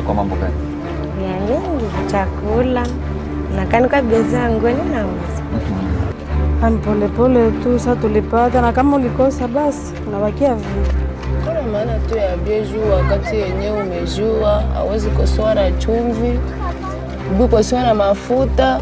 kwa mambo gani? Ya mingi, chakula. Na kanuka biashara ngoni nauza. Hani pole tu sasa tulipata na kama ulikosa basi unabakia vile. Kuna maana tu ya bieju wakati yenyewe umejua hawezi kosoa na chumvi, kosoa na mafuta.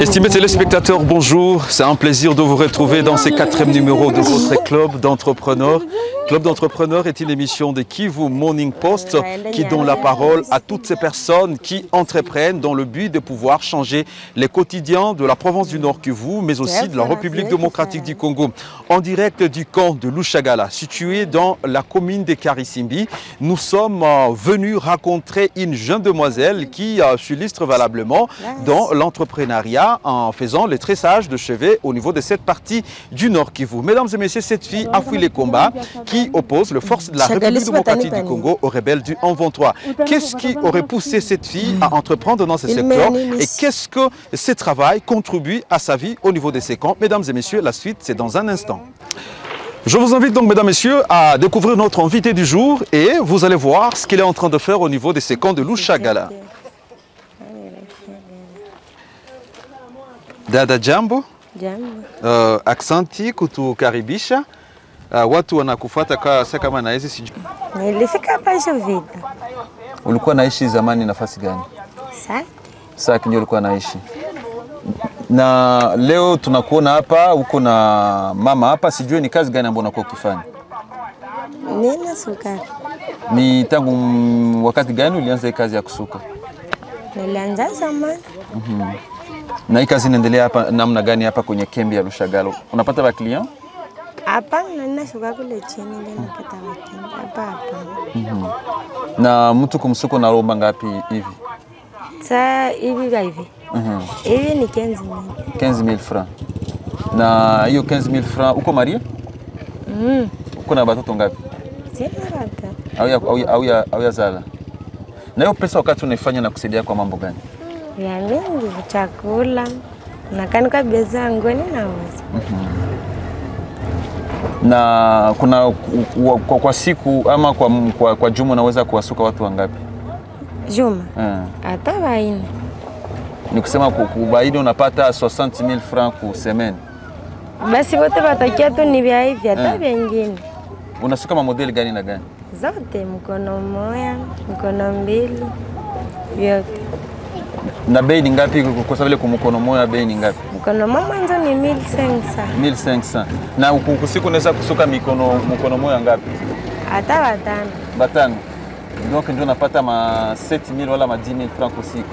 Estimés téléspectateurs, bonjour. C'est un plaisir de vous retrouver dans ce 4e numéro de votre club d'entrepreneurs. Club d'entrepreneurs est une émission de Kivu Morning Post qui donne la parole à toutes ces personnes qui entreprennent dans le but de pouvoir changer les quotidiens de la province du Nord Kivu, mais aussi de la République démocratique du Congo. En direct du camp de Lushagala, situé dans la commune de Karisimbi, nous sommes venus rencontrer une jeune demoiselle qui s'illustre valablement dans l'entrepreneuriat en faisant le tressage de cheveux au niveau de cette partie du Nord Kivu. Mesdames et messieurs, cette fille a fui les combats qui oppose les forces de la République démocratique du Congo aux rebelles du 123. Qu'est-ce qui aurait poussé cette fille à entreprendre dans ce secteur et qu'est-ce que ce travail contribue à sa vie au niveau de ces camps? Mesdames et messieurs, la suite, c'est dans un instant. Je vous invite donc, mesdames et messieurs, à découvrir notre invité du jour et vous allez voir ce qu'il est en train de faire au niveau de ces camps de Lushagala. Dada jambo. Jambo. Aksanti kutukaribisha. Watu wanakufuata kama na hizi sijui. Nilifika hapa hizo vita. Ulikuwa naishi zamani nafasi gani? Sasa kinyo ulikuwa naishi. Na leo tunakuona hapa uko na mama hapa, sijui ni kazi gani ambayo unakuwa ukifanya? Nina sukari. Ni tangu wakati gani ulianza hii kazi ya kusuka? Nilianza zamani. Na hii kazi inaendelea hapa namna gani hapa kwenye kambi ya Lushagala? Unapata ba client? Hapa ninasuka kule chini ndio napata wateja hapa. Na mtu kumsuka na roba ngapi hivi? Sasa hivi. Hivi ni 15,000. 15,000 francs. Na hiyo 15,000 francs uko Maria? Uko na watoto ngapi? Sina watoto. Au ya zala. Na hiyo pesa wakati unaifanya na kusaidia kwa mambo gani? Ya mingi, chakula. Na kanuka biashara ngoni nauza. Na kuna kwa siku ama kwa juma unaweza kuwasuka watu wangapi? Juma? Hata 4. Ni kusema kubaidi unapata 60,000 francs kwa semaine. Basi wote watakia tu ni vya hivi hata vingine. Unasuka modeli gani na gani? Zote, mkono moja, mkono mbili, vyote. Na bei ni ngapi kwa sababu kwa mkono moja bei ni ngapi? Mkono mwanzo ni 1500. 1500. Na usiku unaweza kusuka mkono moja ngapi? Hata 5. 5. Donc ndio unapata ma 7000 wala ma 10000 francs kwa siku.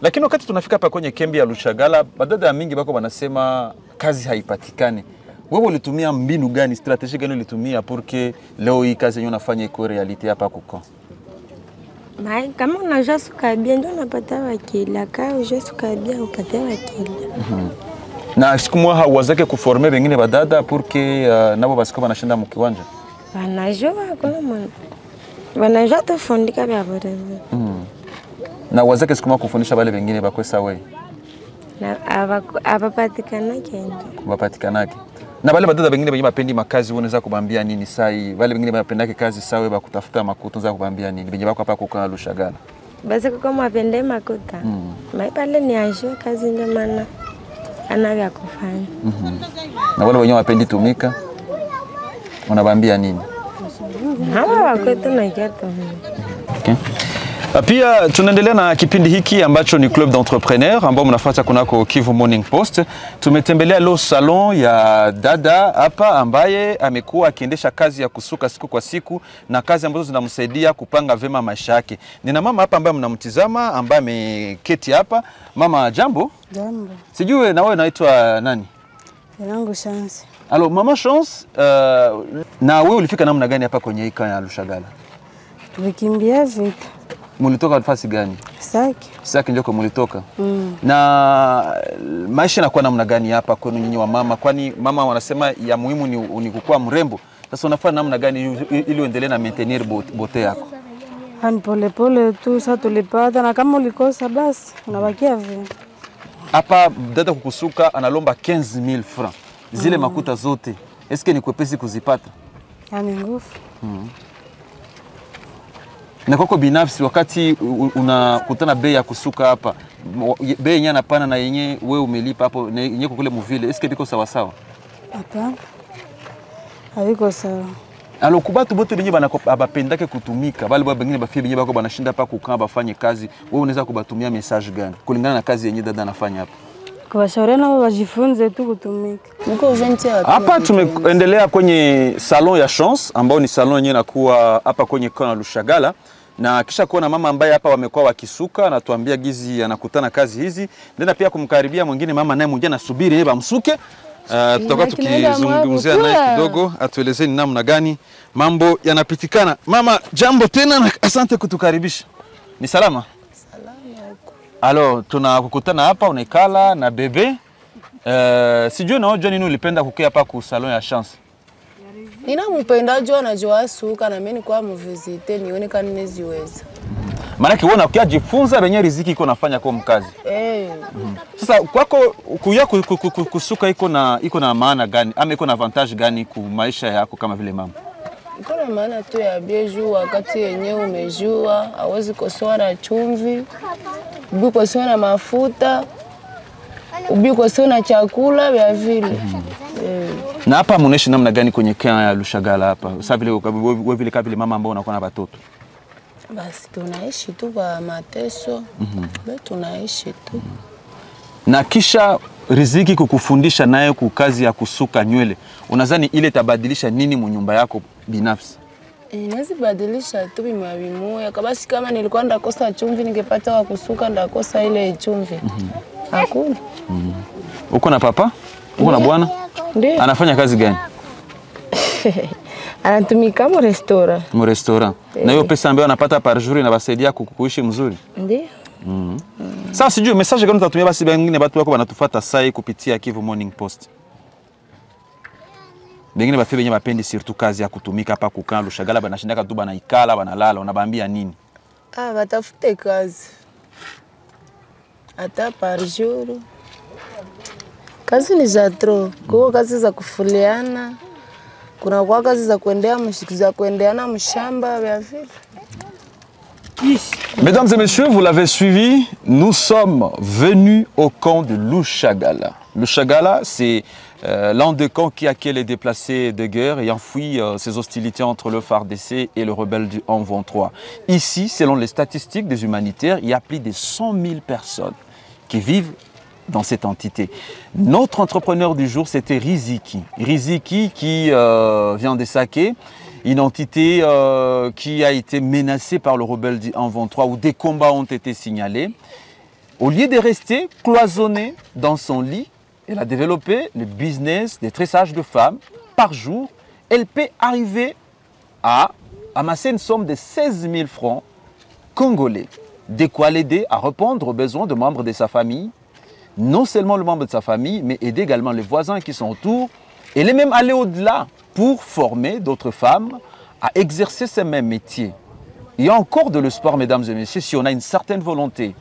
Lakini wakati tunafika hapa kwenye kambi ya Lushagala, badada mingi bako wanasema kazi haipatikani. Wewe ulitumia mbinu gani, strategy gani ulitumia porque leo hii kazi yenyewe unafanya iko reality hapa kuko? Mai kama unajua sukabia ndio unapata wakili, kama unajua sukabia upate wakili. Na siku moja hauwazake kuformer wengine badada porque nabo basiko banashinda mkiwanja. Wanajua kuna mwana. Wanajua tufundika vya bure. Na wazake siku moja kufundisha wale wengine bakwesa wewe. Na abapatikanake ndio. Bapatikanake. Na wale badada wengine wenye mapendi makazi unaweza kubambia nini sai? Wale wengine wanapendake kazi sawa bakutafuta makuta unaweza kubambia nini? Wenye bako hapa kukaa Lushagala. Basi kama wapende makuta. Mai pale ni ajue kazi ndio maana ana vya kufanya. Na wale wenye wapendi tumika unabambia nini? Hawa wakwetu na kiatu. Okay. Pia tunaendelea na kipindi hiki ambacho ni Club d'entrepreneurs ambao mnafuata kunako Kivu Morning Post. Tumetembelea lo salon ya dada hapa ambaye amekuwa akiendesha kazi ya kusuka siku kwa siku na kazi ambazo zinamsaidia kupanga vema maisha yake. Nina mama hapa ambaye mnamtizama ambaye ameketi hapa. Mama jambo? Jambo. Sijui na wewe unaitwa nani? Yangu Chance. Alo mama Chance, na wewe ulifika namna gani hapa kwenye hika ya Lushagala? Tulikimbia vita. Mulitoka nafasi gani? Saki ndio mulitoka. Na maisha yanakuwa namna gani hapa kwenu nyinyi wa mama? Kwani mama wanasema ya muhimu ni kukua mrembo. Sasa unafanya namna gani ili uendelee na maintain bote yako? Hani pole tu sasa tulipata na kama ulikosa basi unabakia vile. Hapa dada kukusuka analomba 15,000 francs. Zile makuta zote. Eske ni kwepesi kuzipata? Yaani nguvu. Na kwako binafsi wakati unakutana bei ya kusuka hapa, bei yenyewe anapana na yenyewe wewe umelipa hapo na yenyewe kule mvile, eske biko sawa sawa? Hapana. Haiko sawa. Alors kubatu bote benye bapendake kutumika, bale bengine bafie benye bako banashinda pa kukaa bafanye kazi, wewe unaweza kubatumia message gani kulingana na kazi yenyewe dada anafanya hapa? Kuwashauri nao wajifunze tu kutumika. Niko venti hapa. Tumeendelea kwenye salon ya Chance ambao ni salon yenyewe inakuwa hapa kwenye kona Lushagala, na kisha kuona mama ambaye hapa wamekuwa wakisuka na tuambia gizi anakutana kazi hizi, ndio pia kumkaribia mwingine mama naye mwingine anasubiri yeye bamsuke. Tutakuwa tukizungumzia naye kidogo atuelezeni namna gani mambo yanapitikana. Mama, jambo tena na asante kutukaribisha. Ni salama? Salama huko. Alors, tunakukutana hapa unaikala na bebe. Sijui na wewe nini ulipenda kukaa hapa ku salon ya Chance? Nina mpenda jua anajua suka na mimi kwa mvisite nione kama niziweza. Maana wewe unakuja jifunza benye riziki iko nafanya kwa mkazi. Sasa kwako kuya kusuka iko na maana gani? Ama iko na avantage gani ku maisha yako kama vile mama? Iko na maana tu ya bieju wakati yenyewe umejua, hawezi kosoa na chumvi, ubi kosoa na mafuta, ubi kosoa na chakula vya vile. Na hapa mnaishi namna gani kwenye kaya ya Lushagala hapa? Sasa vile wewe vile kama vile mama ambao unakuwa na watoto. Basi tunaishi tu kwa mateso. Tunaishi tu. Na kisha riziki kukufundisha naye kazi ya kusuka nywele, unadhani ile tabadilisha nini mu nyumba yako binafsi? Inaweza badilisha tu bimwabimoya. Kabasi kama nilikuwa ndakosa chumvi ningepata wa kusuka ndakosa ile chumvi. Hakuna. Uko na papa? Uko na bwana? Ndiyo. Anafanya kazi gani? Anatumika mu restaurant. Mu restaurant. Na hiyo pesa ambayo anapata par jour inawasaidia kuishi mzuri? Ndiyo. Sasa sijui message gani utatumia basi wengine watu wako wanatufuata sai kupitia Kivu Morning Post. Bengine bafi benye bapendi surtout kazi ya kutumika hapa kukaa Lushagala banashindaka tu banaikala banalala, unabambia nini? Batafute kazi. Hata par jour. Kazi ni za trop. Kwa kazi za kufuliana. Kuna kwa kazi za kuendeana mshamba vya vile. Mesdames et messieurs, vous l'avez suivi, nous sommes venus au camp de Lushagala. Lushagala, c'est l'un des camps qui accueille les déplacés de guerre ayant fui ces hostilités entre le FARDC et le rebelle du M23. Ici, selon les statistiques des humanitaires, il y a plus de 100 000 personnes qui vivent dans cette entité. Notre entrepreneur du jour, c'était Riziki. Riziki qui vient de Saké, une entité qui a été menacée par le rebelle du M23 où des combats ont été signalés. Au lieu de rester cloisonnée dans son lit, elle a développé le business des tressages de femmes. Par jour, elle peut arriver à amasser une somme de 16 000 francs congolais. De quoi l'aider à répondre aux besoins de membres de sa famille. Non seulement le membre de sa famille, mais aider également les voisins qui sont autour. Elle est même allée au-delà pour former d'autres femmes à exercer ces mêmes métiers. Il y a encore de l'espoir, mesdames et messieurs, si on a une certaine volonté.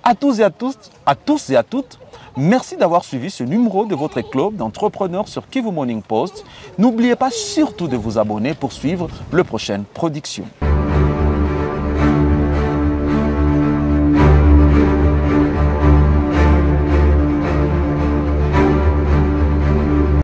À tous et à toutes, merci d'avoir suivi ce numéro de votre club d'entrepreneurs sur Kivu Morning Post. N'oubliez pas surtout de vous abonner pour suivre les prochaines productions.